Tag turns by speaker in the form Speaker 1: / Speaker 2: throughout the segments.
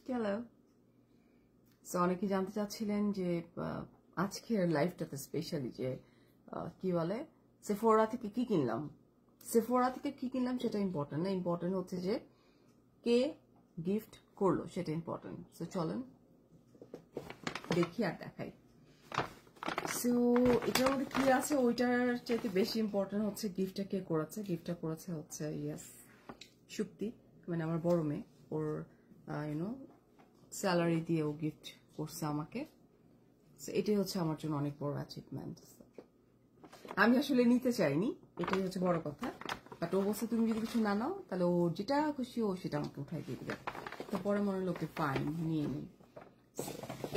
Speaker 1: Hello. So অনেকে জানতে চাচ্ছিলেন যে আজকের লাইফটাতে স্পেশালি যে কি বলে সেফোরা থেকে কি কিনলাম। সেফোরা থেকে কি কিনলাম সেটা ইম্পর্টেন্ট না, ইম্পর্টেন্ট হচ্ছে যে কে গিফট করলো সেটা ইম্পর্টেন্ট। সো চলেন দেখি আর দেখাই। সো এটার মধ্যে কি আছে ওইটার চাইতে বেশি ইম্পর্টেন্ট হচ্ছে গিফটটা কে করেছে। গিফটটা করেছে হচ্ছে ইয়েস সুপ্তি, মানে আমার বড় মেয়ে। ওর ইউনো স্যালারি দিয়ে ও গিফট করছে আমাকে। এটাই হচ্ছে আমার জন্য অনেক বড় অ্যাচিভমেন্ট। আমি আসলে নিতে চাইনি, এটাই হচ্ছে বড় কথা। বাট ও বলছে তুমি যদি কিছু না নাও তাহলে ও যেটা খুশি ও সেটা আমাকে উঠাই দিয়ে দিবে। তো পরে মনে হলো ওকে ফাইন নিয়ে নিই।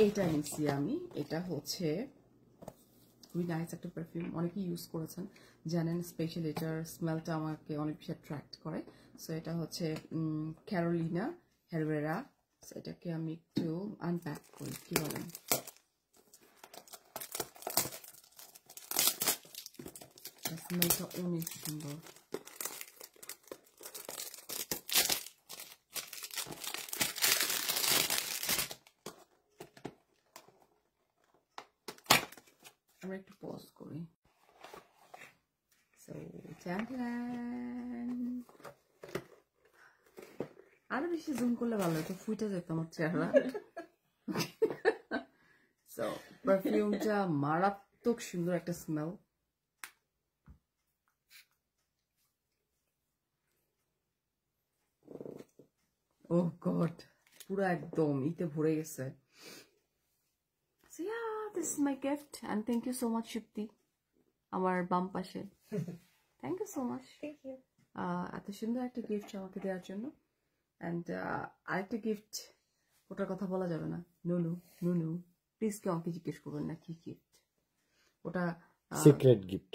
Speaker 1: এইটা নিচ্ছি আমি। এটা হচ্ছে খুবই নাইস একটা পারফিউম, অনেকেই ইউজ করেছেন জানেন। স্পেশাল এটার স্মেলটা আমাকে অনেক বেশি অ্যাট্রাক্ট করে। সো এটা হচ্ছে ক্যারোলিনা হেরবেরা। এটাকে আমি একটু আনপ্যাক করি, কি বলেন? স্মেলটা অনেক সুন্দর। আমরা একটু পজ করি। সো আরো বেশি জুম করলে ভালো হতো, ফুটে যেত আমার চেহারা। সো পারফিউমটা মারাত্মক সুন্দর একটা স্মেল। ও গড, পুরো একদম ইতে ভরে গেছে। So yeah, this is my gift and thank you so much Shupti, আমার বাম পাশে। Thank you so much.
Speaker 2: Thank you.
Speaker 1: এত সুন্দর একটা গিফট আমাকে দেওয়ার জন্য। অ্যান্ড আরেকটা গিফট, ওটার কথা বলা যাবে না। নুনু নুনু প্লিজ কেউ আমাকে জিজ্ঞেস করবেন না কি গিফট ওটা।
Speaker 3: Secret gift.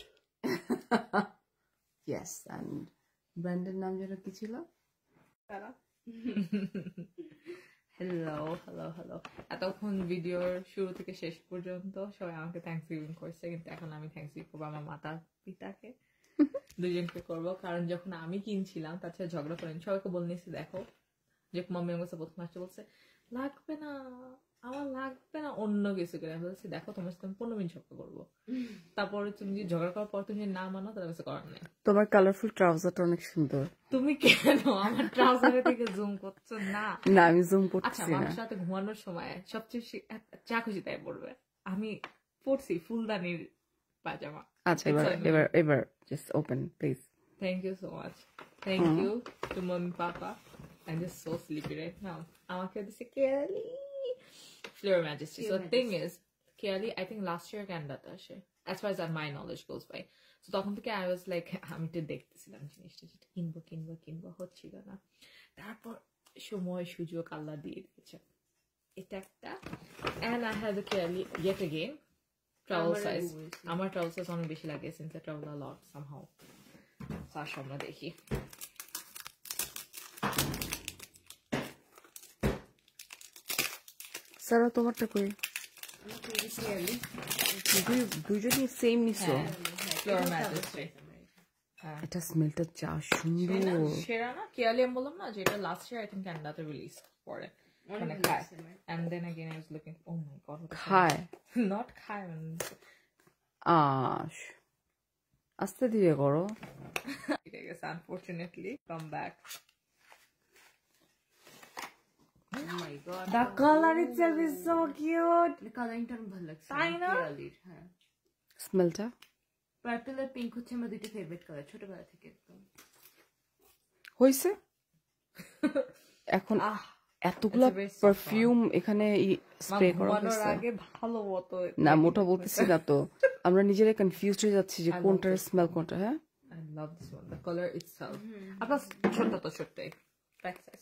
Speaker 1: ইয়েস, অ্যান্ড ব্র্যান্ডের নাম যেন কি ছিল?
Speaker 2: হ্যালো হ্যালো হ্যালো, এতক্ষণ ভিডিওর শুরু থেকে শেষ পর্যন্ত সবাই আমাকে থ্যাঙ্কস গিভিং করছে, কিন্তু এখন আমি থ্যাঙ্কস গিভ করবো আমার মাতা পিতাকে, দুজনকে করবো। কারণ যখন আমি কিনছিলাম তার সাথে ঝগড়া করেন, সবাইকে বলে নিয়েছি দেখো, যে মাম্মি আমার প্রথম আসতে বলছে লাগবে না, আমার লাগবে না, অন্য কিছু করে বলছি দেখো তোমার সাথে আমি 15 মিনিট ঝগড়া করবো। তারপরে তুমি ঝগড়া করার পর তুমি না মানো তাহলে কিছু করার নেই।
Speaker 1: তোমার কালারফুল ট্রাউজারটা অনেক সুন্দর।
Speaker 2: তুমি কেন আমার ট্রাউজারের দিকে জুম করছো? না
Speaker 1: না আমি জুম
Speaker 2: আচ্ছা,
Speaker 1: করছি না।
Speaker 2: মানুষ রাতে ঘুমানোর সময় সবচেয়ে যা খুশি তাই পড়বে। আমি পড়ছি ফুলদানির পাজামা।
Speaker 1: আচ্ছা এবার just open please.
Speaker 2: Thank you so much, thank you to mummy papa. I'm just so sleepy right now. আমাকে দিছে কেয়ালি Fleur Majesty. So the thing is, Kiali, I think last year Canada আসে, as far as my knowledge goes by. So তখন থেকে I was like, আমি তো দেখতেছিলাম জিনিসটা যেটা কিনবো কিনবো কিনবো, হচ্ছিল না। তারপর সময় সুযোগ আল্লাহ দিয়ে দিয়েছে, এটা একটা। And I had the Kiali yet again travel size. আমার travel size অনেক বেশি লাগে since I travel a lot somehow. So আসো আমরা দেখি।
Speaker 1: সারা তোমারটা কই? দুজনই সেম নিছো?
Speaker 2: Fleur Majesty.
Speaker 1: এটা স্মেলটা যা সুন্দর।
Speaker 2: সেরা না কেয়ালি, আমি বললাম না যে এটা লাস্ট ইয়ার আই থিংক কানাডাতে রিলিজ করে, মানে খায়। And then again I was looking, oh my god,
Speaker 1: খায়
Speaker 2: not খায়,
Speaker 1: আস্তে ধীরে করো।
Speaker 2: I guess unfortunately come back. Oh my god,
Speaker 1: The color itself is so cute.
Speaker 4: কালারিংটা অনেক ভালো লাগছে,
Speaker 2: তাই না?
Speaker 4: হ্যাঁ।
Speaker 1: স্মেলটা
Speaker 4: পার্পল আর পিঙ্ক হচ্ছে আমার দুটো ফেভারিট কালার ছোটবেলা থেকে একদম।
Speaker 1: হইছে। এখন এতগুলা পারফিউম এখানে স্প্রে করা হয়েছে।
Speaker 2: আগে ভালো মতো
Speaker 1: না মোটা বলতেছি না তো, আমরা নিজেরাই কনফিউজড হয়ে যাচ্ছি যে কোনটার স্মেল কোনটা। হ্যাঁ,
Speaker 2: I love this one, the color itself. আপনার ছোট্ট তো ছোট্টই।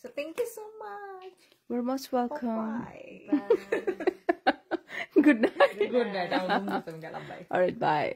Speaker 2: So thank you so much.
Speaker 1: You're most welcome.
Speaker 2: Bye.
Speaker 1: Good night.
Speaker 2: Good night. I'm going to bye.
Speaker 1: All right, bye.